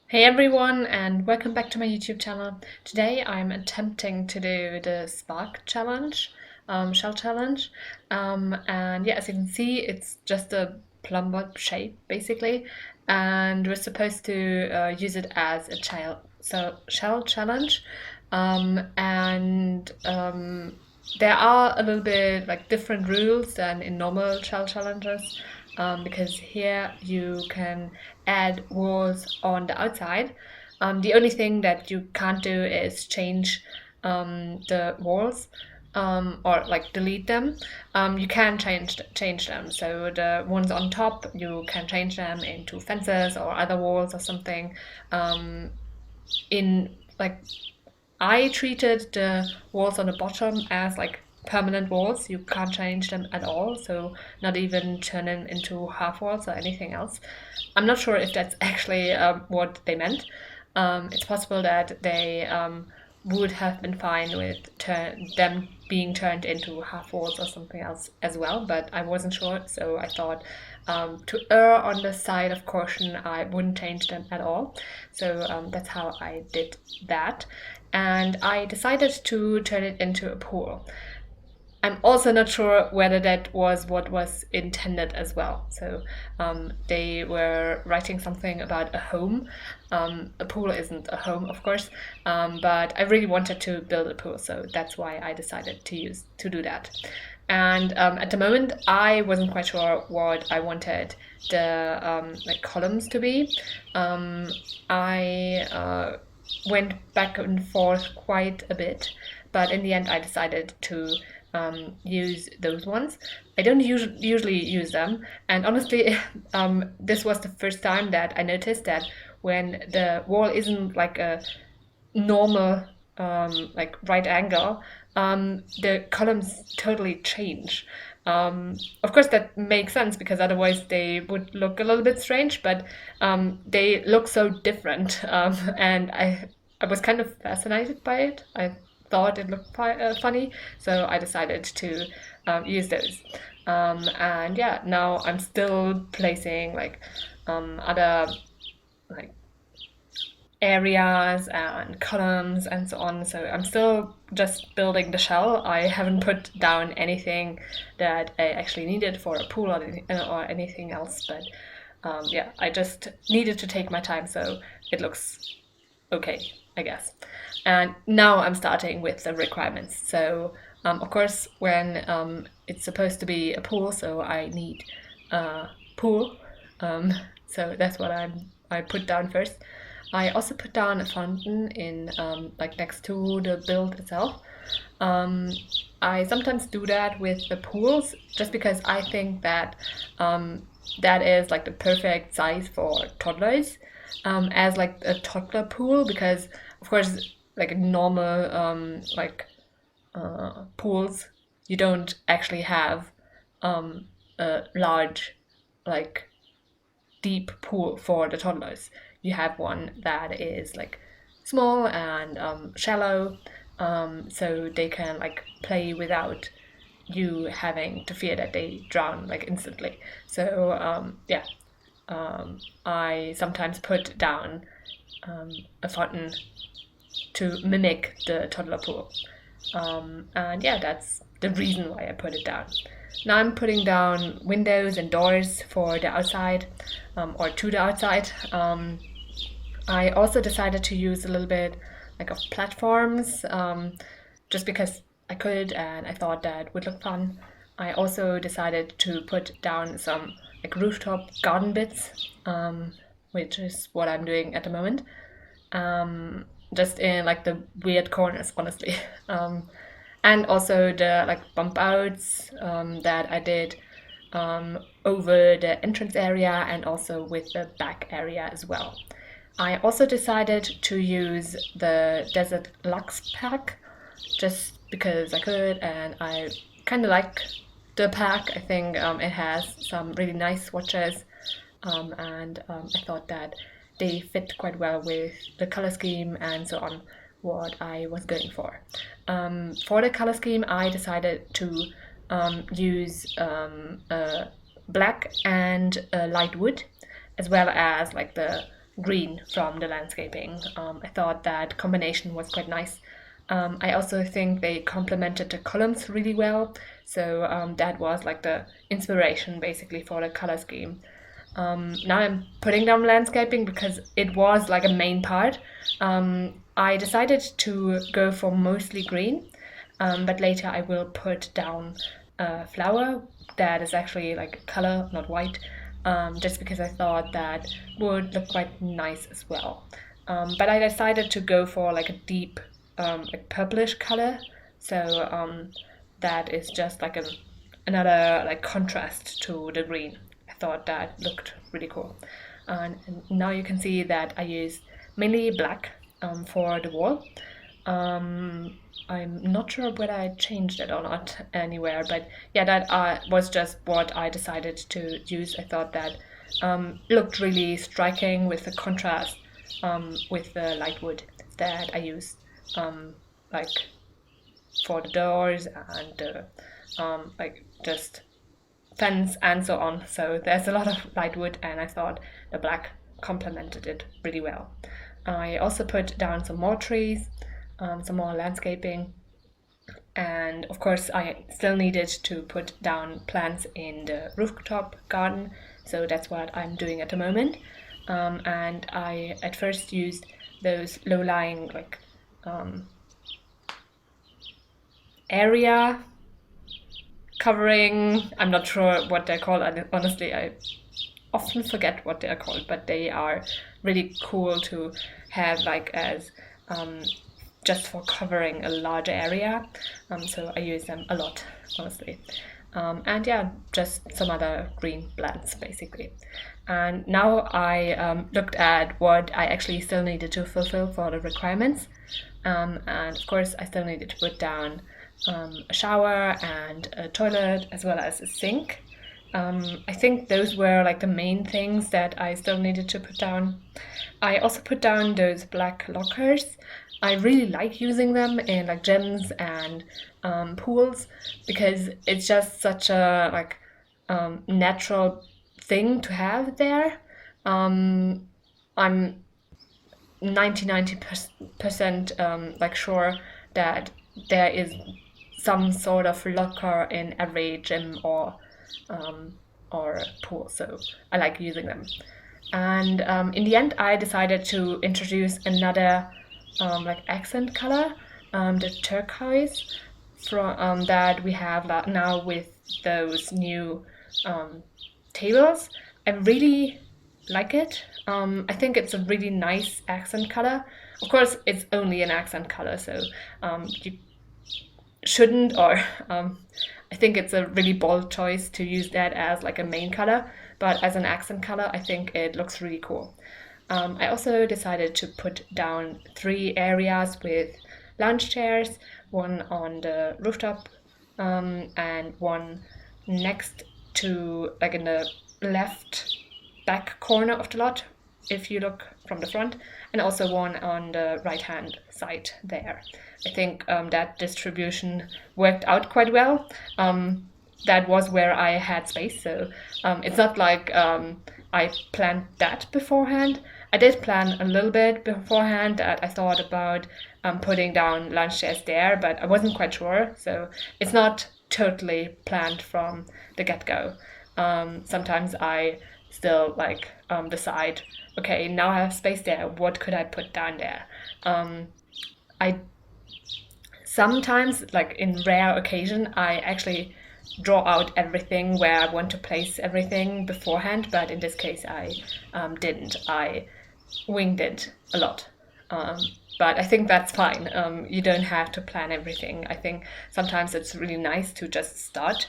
Hey everyone, and welcome back to my YouTube channel. Today I'm attempting to do the Spark challenge, shell challenge. And yeah, as you can see, it's just a plumber shape basically, and we're supposed to use it as a shell challenge. And there are a little bit like different rules than in normal shell challenges, because here you can add walls on the outside. The only thing that you can't do is change the walls, or like delete them. You can change them. So the ones on top, you can change them into fences or other walls or something. In like I treated the walls on the bottom as like permanent walls. You can't change them at all, so not even turn them into half walls or anything else. I'm not sure if that's actually what they meant. It's possible that they would have been fine with them being turned into half walls or something else as well, but I wasn't sure, so I thought, to err on the side of caution, I wouldn't change them at all. So that's how I did that. And I decided to turn it into a pool. I'm also not sure whether that was what was intended as well. So they were writing something about a home. A pool isn't a home, of course, but I really wanted to build a pool, so that's why I decided to do that. And at the moment, I wasn't quite sure what I wanted the like columns to be. I went back and forth quite a bit, but in the end, I decided to use those ones. I don't usually use them, and honestly, this was the first time that I noticed that when the wall isn't like a normal like right angle, the columns totally change. Of course, that makes sense because otherwise they would look a little bit strange, but they look so different, and I was kind of fascinated by it. I thought it looked funny, so I decided to use those. And yeah, now I'm still placing like other like areas and columns and so on. So I'm still just building the shell. I haven't put down anything that I actually needed for a pool or anything else. But yeah, I just needed to take my time, so it looks okay, I guess. And now I'm starting with the requirements. So of course, when it's supposed to be a pool, so I need a pool. So that's what I put down first. I also put down a fountain in like next to the build itself. Um, I sometimes do that with the pools just because I think that that is like the perfect size for toddlers, as like a toddler pool, because of course like normal pools, you don't actually have a large like deep pool for the toddlers. You have one that is like small and shallow, so they can like play without you having to fear that they drown like instantly. So yeah, I sometimes put down a fountain to mimic the toddler pool. And yeah, that's the reason why I put it down. Now I'm putting down windows and doors for the outside, or to the outside. I also decided to use a little bit like of platforms, just because I could and I thought that would look fun. I also decided to put down some like rooftop garden bits, which is what I'm doing at the moment. Just in like the weird corners, honestly. And also the like bump outs that I did over the entrance area and also with the back area as well. I also decided to use the Desert Lux pack just because I could, and I kind of like the pack. I think it has some really nice swatches, and I thought that they fit quite well with the color scheme and so on, what I was going for. For the color scheme, I decided to use a black and a light wood, as well as like the green from the landscaping. I thought that combination was quite nice. I also think they complemented the columns really well, so that was like the inspiration basically for the color scheme. Now I'm putting down landscaping because it was like a main part. I decided to go for mostly green, but later I will put down a flower that is actually like color, not white, just because I thought that would look quite nice as well. But I decided to go for like a deep, like purplish color, so that is just like another like contrast to the green. I thought that looked really cool. And now you can see that I use mainly black for the wall. I'm not sure whether I changed it or not anywhere, but yeah, that was just what I decided to use. I thought that looked really striking with the contrast with the light wood that I use, like for the doors and like just fence and so on. So there's a lot of light wood, and I thought the black complemented it really well. I also put down some more trees, some more landscaping, and of course I still needed to put down plants in the rooftop garden, so that's what I'm doing at the moment. And I at first used those low-lying like area covering, I'm not sure what they're called, honestly I often forget what they're called, but they are really cool to have like as just for covering a larger area. So I use them a lot, honestly. And yeah, just some other green plants basically. And now I looked at what I actually still needed to fulfill for the requirements. And of course I still needed to put down a shower and a toilet as well as a sink. I think those were like the main things that I still needed to put down. I also put down those black lockers. I really like using them in like gyms and pools because it's just such a like natural thing to have there. I'm 90% like sure that there is some sort of locker in every gym or pool, so I like using them. And in the end, I decided to introduce another like accent color, the turquoise, from that we have now with those new tables. I really like it. I think it's a really nice accent color. Of course, it's only an accent color, so you shouldn't, or I think it's a really bold choice to use that as like a main color, but as an accent color, I think it looks really cool. I also decided to put down 3 areas with lounge chairs, one on the rooftop, and one next to, like in the left back corner of the lot, if you look from the front, and also one on the right hand side there. I think that distribution worked out quite well. That was where I had space, so it's not like I planned that beforehand. I did plan a little bit beforehand that I thought about putting down lunch chairs there, but I wasn't quite sure, so it's not totally planned from the get-go. Sometimes I still like decide, okay, now I have space there, what could I put down there? I sometimes, like in rare occasion, I actually draw out everything where I want to place everything beforehand, but in this case I didn't. I winged it a lot. But I think that's fine. You don't have to plan everything. I think sometimes it's really nice to just start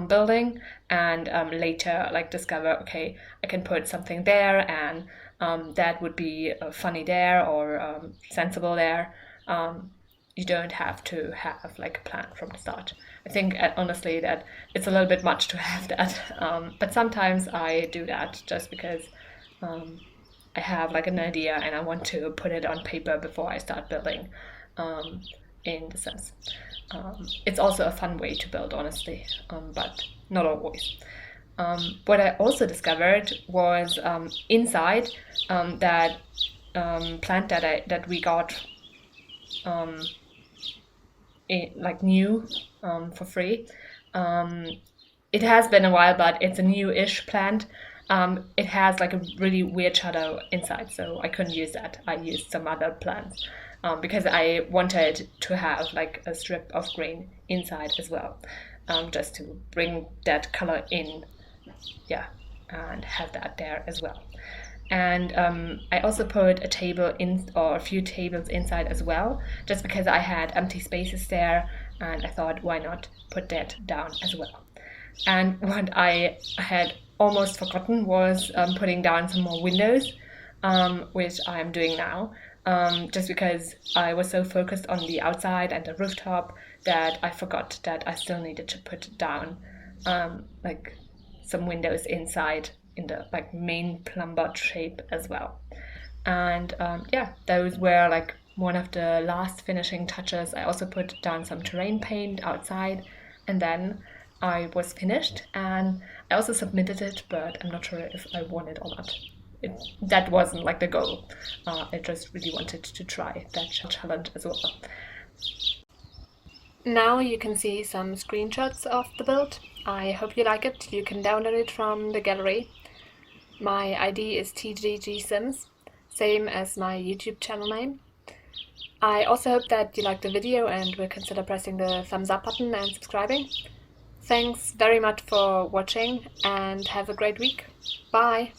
building and later like discover, okay, I can put something there and that would be funny there or sensible there. You don't have to have like a plan from the start. I think honestly that it's a little bit much to have that, but sometimes I do that just because I have like an idea and I want to put it on paper before I start building, in the sense. It's also a fun way to build, honestly, but not always. What I also discovered was inside that plant that we got like new for free. It has been a while, but it's a new-ish plant. It has like a really weird shadow inside, so I couldn't use that. I used some other plants because I wanted to have like a strip of green inside as well, just to bring that color in, yeah, and have that there as well. And I also put a table in, or a few tables inside as well, just because I had empty spaces there, and I thought, why not put that down as well? And what I had almost forgotten was putting down some more windows, which I'm doing now, just because I was so focused on the outside and the rooftop that I forgot that I still needed to put down like some windows inside in the like main plumber shape as well. And yeah, those were like one of the last finishing touches. I also put down some terrain paint outside, and then I was finished, and I also submitted it, but I'm not sure if I won it or not. That wasn't like the goal. I just really wanted to try that challenge as well. Now you can see some screenshots of the build. I hope you like it. You can download it from the gallery. My ID is TGGSims, same as my YouTube channel name. I also hope that you liked the video and will consider pressing the thumbs up button and subscribing. Thanks very much for watching and have a great week. Bye!